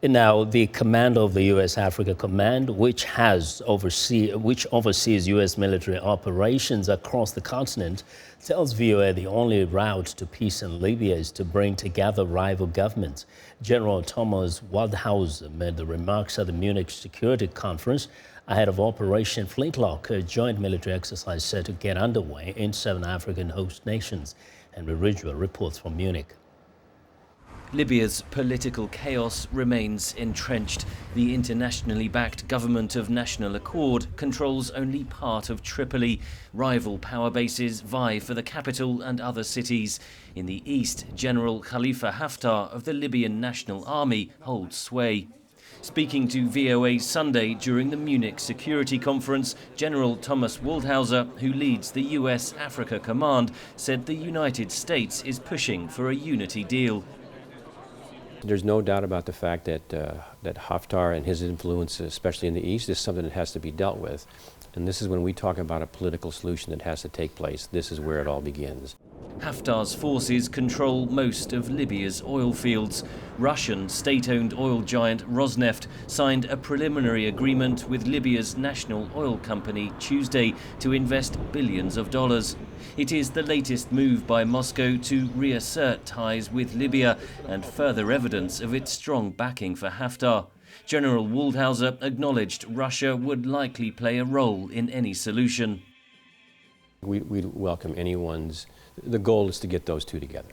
Now, the commander of the U.S. Africa Command, which oversees U.S. military operations across the continent, tells VOA the only route to peace in Libya is to bring together rival governments. General Thomas Waldhauser made the remarks at the Munich Security Conference ahead of Operation Flintlock, a joint military exercise set to get underway in 7 African host nations. Henry Ridgwell reports from Munich. Libya's political chaos remains entrenched. The internationally backed government of national accord controls only part of Tripoli. Rival power bases vie for the capital and other cities. In the east, General Khalifa Haftar of the Libyan National Army holds sway. Speaking to VOA Sunday during the Munich Security Conference, General Thomas Waldhauser, who leads the US Africa Command, said the United States is pushing for a unity deal. There's no doubt about the fact that Haftar and his influence, especially in the east, is something that has to be dealt with. And this is when we talk about a political solution that has to take place. This is where it all begins. Haftar's forces control most of Libya's oil fields. Russian state-owned oil giant Rosneft signed a preliminary agreement with Libya's national oil company Tuesday to invest billions of dollars. It is the latest move by Moscow to reassert ties with Libya and further evidence of its strong backing for Haftar. General Waldhauser acknowledged Russia would likely play a role in any solution. We welcome anyone's. The goal is to get those two together.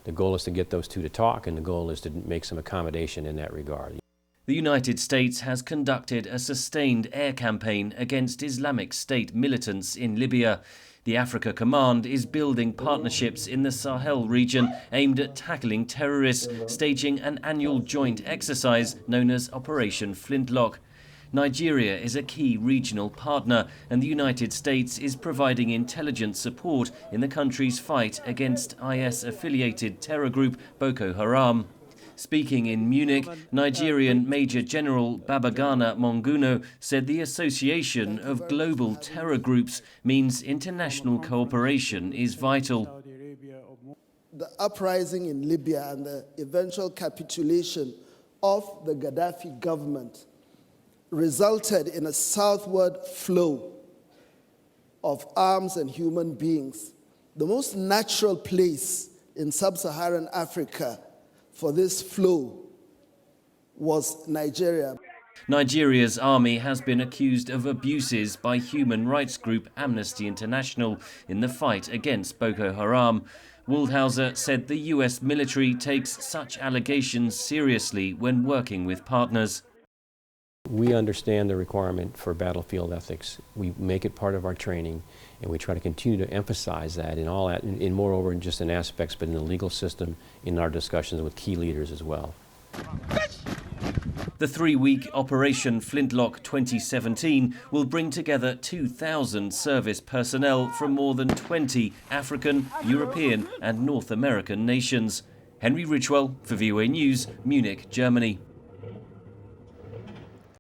The goal is to get those two to talk, and the goal is to make some accommodation in that regard. The United States has conducted a sustained air campaign against Islamic State militants in Libya. The Africa Command is building partnerships in the Sahel region aimed at tackling terrorists, staging an annual joint exercise known as Operation Flintlock. Nigeria is a key regional partner, and the United States is providing intelligence support in the country's fight against IS-affiliated terror group Boko Haram. Speaking in Munich, Nigerian Major General Babagana Monguno said the association of global terror groups means international cooperation is vital. The uprising in Libya and the eventual capitulation of the Gaddafi government resulted in a southward flow of arms and human beings. The most natural place in sub-Saharan Africa for this flow was Nigeria. Nigeria's army has been accused of abuses by human rights group Amnesty International in the fight against Boko Haram. Waldhauser said the US military takes such allegations seriously when working with partners. We understand the requirement for battlefield ethics. We make it part of our training, and we try to continue to emphasize that in moreover, just in aspects, but in the legal system, in our discussions with key leaders as well. The 3-week Operation Flintlock 2017 will bring together 2,000 service personnel from more than 20 African, European and North American nations. Henry Ridgwell for VOA News, Munich, Germany.